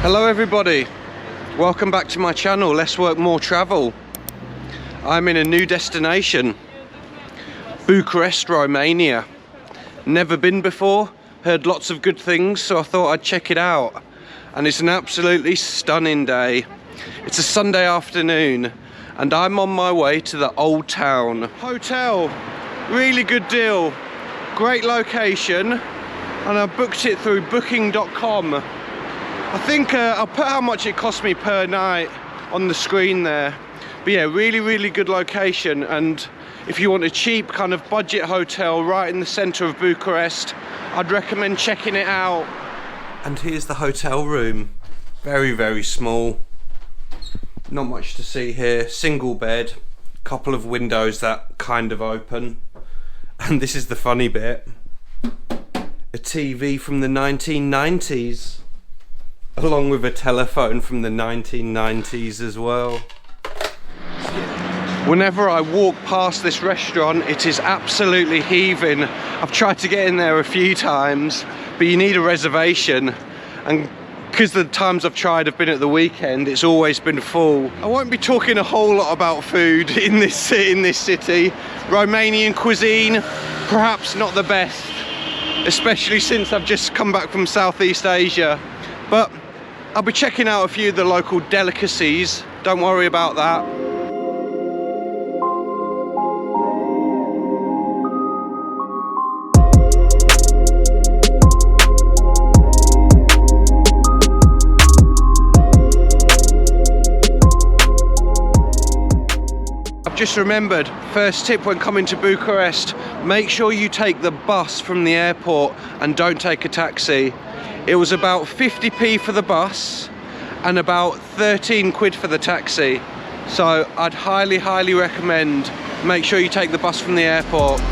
Hello everybody, welcome back to my channel, Less Work More Travel. I'm in a new destination, Bucharest, Romania. Never been before, heard lots of good things, so I thought I'd check it out. And it's an absolutely stunning day. It's a Sunday afternoon and I'm on my way to the old town. Hotel, really good deal, great location, and I booked it through booking.com. I think I'll put how much it cost me per night on the screen there. But yeah, really good location, and if you want a cheap kind of budget hotel right in the centre of Bucharest, I'd recommend checking it out. And here's the hotel room. Very small. Not much to see here. Single bed, couple of windows that kind of open. And this is the funny bit. A TV from the 1990s. Along with a telephone from the 1990s as well. Whenever I walk past this restaurant, it is absolutely heaving. I've tried to get in there a few times, but you need a reservation. And because the times I've tried have been at the weekend, it's always been full. I won't be talking a whole lot about food in this city. Romanian cuisine, perhaps not the best, especially since I've just come back from Southeast Asia. But I'll be checking out a few of the local delicacies, don't worry about that. I've just remembered, first tip when coming to Bucharest, make sure you take the bus from the airport and don't take a taxi. It was about 50p for the bus and about 13 quid for the taxi. So I'd highly recommend make sure you take the bus from the airport.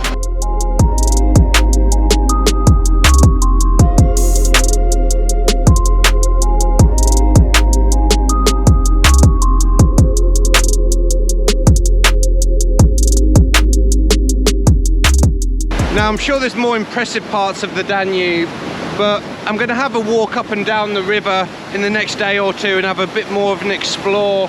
Now I'm sure there's more impressive parts of the Danube, but I'm going to have a walk up and down the river in the next day or two and have a bit more of an explore.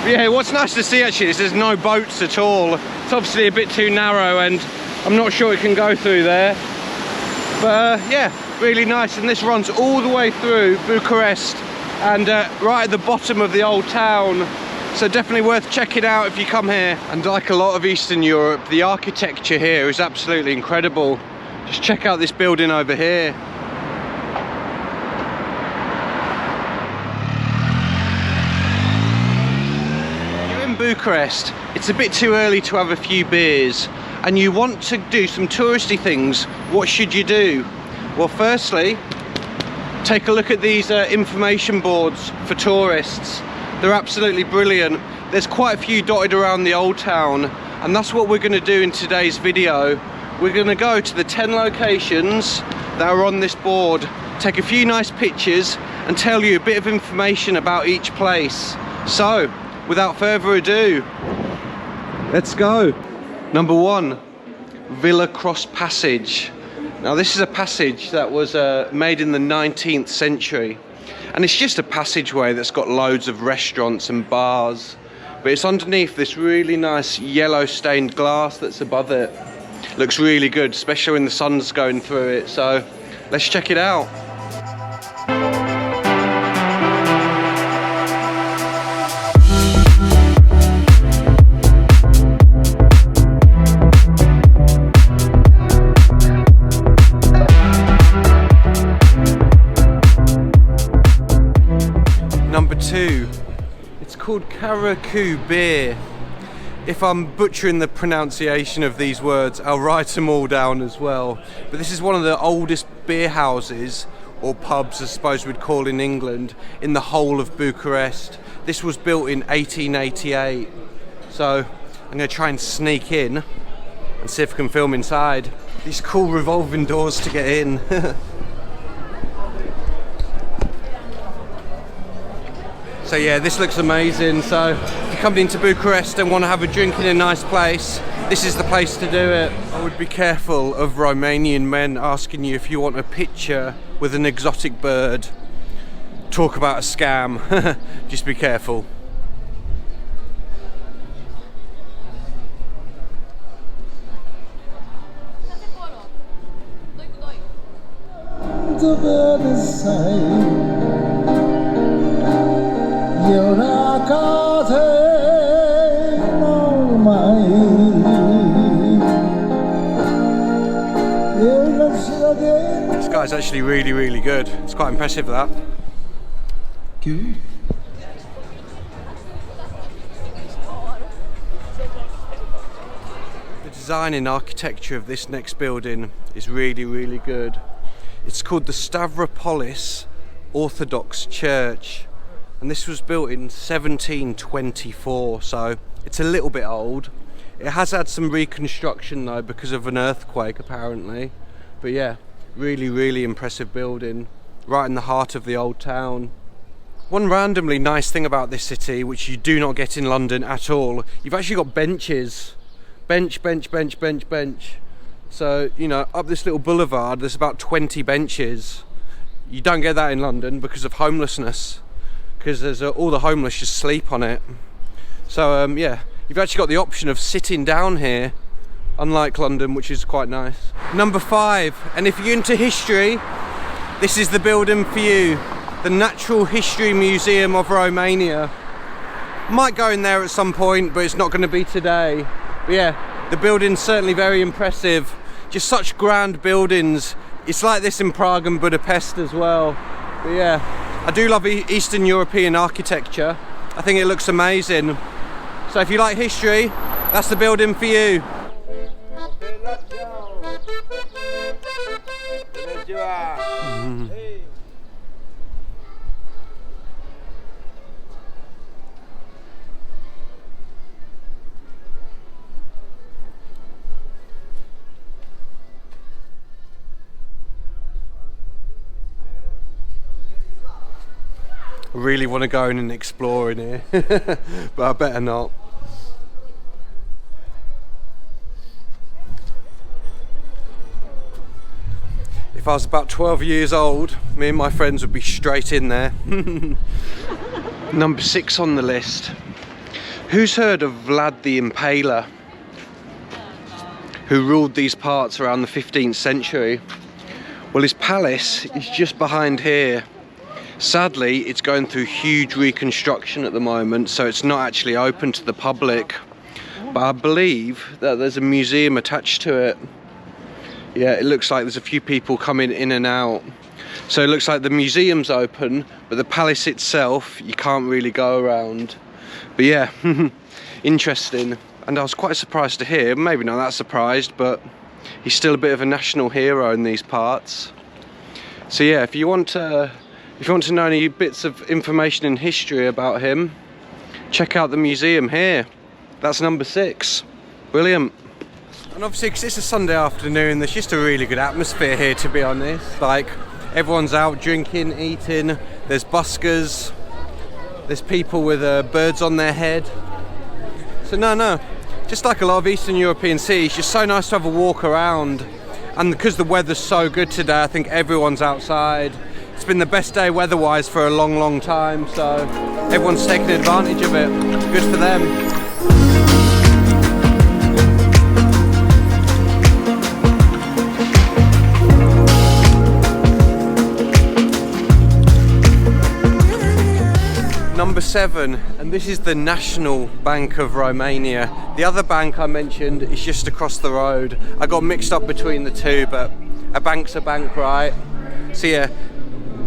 But yeah, what's nice to see actually is there's no boats at all. It's obviously a bit too narrow and I'm not sure it can go through there. But yeah, really nice, and this runs all the way through Bucharest and right at the bottom of the old town. So definitely worth checking out if you come here. And like a lot of Eastern Europe, the architecture here is absolutely incredible. Just check out this building over here. Bucharest, it's a bit too early to have a few beers and you want to do some touristy things. What should you do? Well, firstly, take a look at these information boards for tourists. They're absolutely brilliant. There's quite a few dotted around the old town, and that's what we're going to do in today's video. We're going to go to the 10 locations that are on this board, take a few nice pictures and tell you a bit of information about each place. So without further ado, let's go. Number 1, Vilacrosse passage. Now this is a passage that was made in the 19th century, and it's just a passageway that's got loads of restaurants and bars, but it's underneath this really nice yellow stained glass that's above it. Looks really good, especially when the sun's going through it, so let's check it out. Number 2, it's called Karaku beer. If I'm butchering the pronunciation of these words, I'll write them all down as well. But this is one of the oldest beer houses, or pubs I suppose we'd call in England, in the whole of Bucharest. This was built in 1888. So I'm going to try and sneak in and see if I can film inside. These cool revolving doors to get in. So yeah, this looks amazing. So if you're coming into Bucharest and want to have a drink in a nice place, this is the place to do it. I would be careful of Romanian men asking you if you want a picture with an exotic bird. Talk about a scam. Just be careful. This guy's actually really, really good. It's quite impressive, that. The design and architecture of this next building is really, really good. It's called the Stavropolis Orthodox Church, and this was built in 1724, so it's a little bit old. It has had some reconstruction though because of an earthquake apparently, but yeah, really, really impressive building right in the heart of the old town. One randomly nice thing about this city, which you do not get in London at all, you've actually got benches. Bench. So, you know, up this little boulevard, there's about 20 benches. You don't get that in London because of homelessness, because there's all the homeless just sleep on it. So, yeah, you've actually got the option of sitting down here, unlike London, which is quite nice. Number 5, and if you're into history, this is the building for you. The Natural History Museum of Romania. Might go in there at some point, but it's not going to be today. But yeah, the building's certainly very impressive. Just such grand buildings. It's like this in Prague and Budapest as well. But yeah, I do love Eastern European architecture. I think it looks amazing. So if you like history, that's the building for you. I really want to go in and explore in here, but I better not. If I was about 12 years old, me and my friends would be straight in there. Number 6 on the list. Who's heard of Vlad the Impaler, who ruled these parts around the 15th century? Well, his palace is just behind here. Sadly, it's going through huge reconstruction at the moment, so it's not actually open to the public. But I believe that there's a museum attached to it. Yeah, it looks like there's a few people coming in and out. So it looks like the museum's open, but the palace itself, you can't really go around. But yeah, interesting. And I was quite surprised to hear, maybe not that surprised, but he's still a bit of a national hero in these parts. So yeah, if you want to know any bits of information and history about him, check out the museum here. That's number 6. Brilliant. And obviously, because it's a Sunday afternoon, there's just a really good atmosphere here, to be honest. Like, everyone's out drinking, eating, there's buskers, there's people with birds on their head. So no, just like a lot of Eastern European cities, just so nice to have a walk around. And because the weather's so good today, I think everyone's outside. It's been the best day weather-wise for a long, long time, so everyone's taking advantage of it. Good for them. Number 7, and this is the National Bank of Romania. The other bank I mentioned is just across the road. I got mixed up between the two, but a bank's a bank, right? So yeah,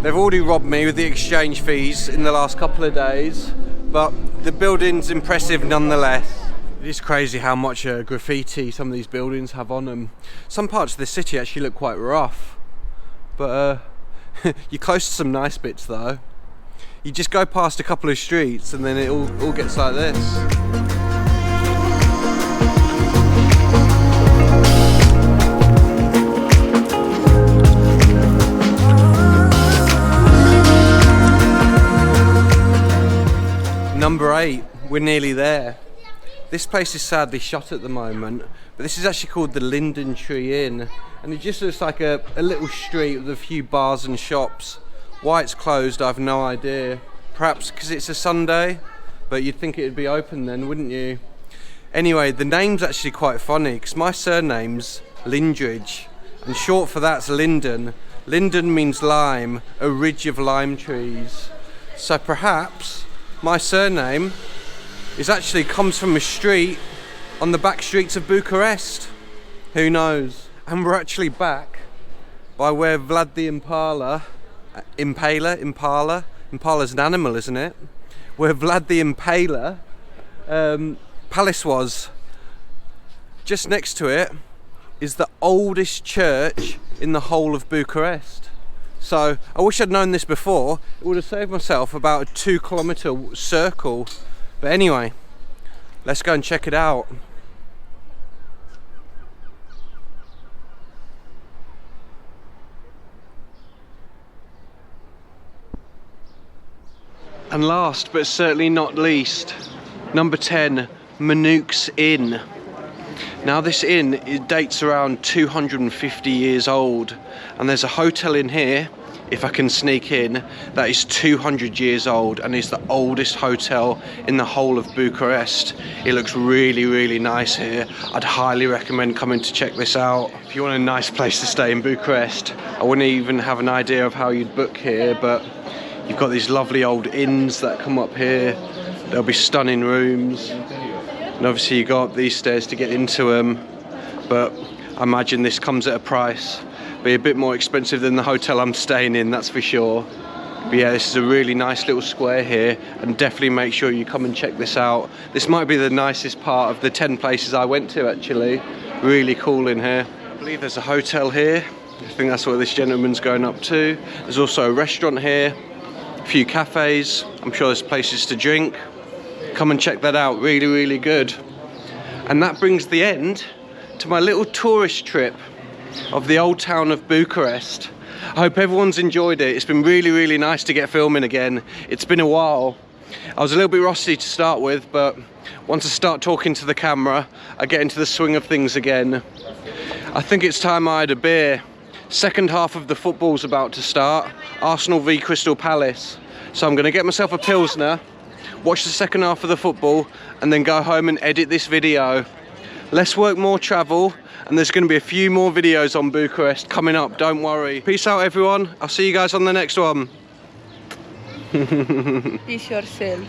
they've already robbed me with the exchange fees in the last couple of days, but the building's impressive nonetheless. It is crazy how much graffiti some of these buildings have on them. Some parts of the city actually look quite rough, but you're close to some nice bits though. You just go past a couple of streets and then it all gets like this. Number 8, we're nearly there. This place is sadly shut at the moment, but this is actually called the Linden Tree Inn, and it just looks like a little street with a few bars and shops Why it's closed, I've no idea. Perhaps because it's a Sunday, but you'd think it'd be open then, wouldn't you? Anyway, the name's actually quite funny because my surname's Lindridge, and short for that's Linden. Linden means lime, a ridge of lime trees. So perhaps my surname comes from a street on the back streets of Bucharest. Who knows? And we're actually back by where Vlad the Impaler's an animal, isn't it? Where Vlad the Impaler palace was. Just next to it is the oldest church in the whole of Bucharest. So I wish I'd known this before. It would have saved myself about a 2-kilometre circle. But anyway, let's go and check it out. And last but certainly not least, number 10, Manouk's Inn. Now this inn, it dates around 250 years old, and there's a hotel in here, if I can sneak in, that is 200 years old and is the oldest hotel in the whole of Bucharest. It looks really, really nice here. I'd highly recommend coming to check this out. If you want a nice place to stay in Bucharest, I wouldn't even have an idea of how you'd book here, but you've got these lovely old inns that come up here. There'll be stunning rooms. And obviously you go up these stairs to get into them, but I imagine this comes at a price. Be a bit more expensive than the hotel I'm staying in, that's for sure. But yeah, this is a really nice little square here, and definitely make sure you come and check this out. This might be the nicest part of the 10 places I went to actually. Really cool in here. I believe there's a hotel here. I think that's what this gentleman's going up to. There's also a restaurant here, a few cafes. I'm sure there's places to drink. Come and check that out, really, really good. And that brings the end to my little tourist trip of the old town of Bucharest. I hope everyone's enjoyed it. It's been really, really nice to get filming again. It's been a while. I was a little bit rusty to start with, but once I start talking to the camera, I get into the swing of things again. I think it's time I had a beer. Second half of the football's about to start. Arsenal v Crystal Palace. So I'm gonna get myself a Pilsner, watch the second half of the football, and then go home and edit this video. Less work, more travel, and there's going to be a few more videos on Bucharest coming up, don't worry. Peace out everyone, I'll see you guys on the next one. Peace yourself.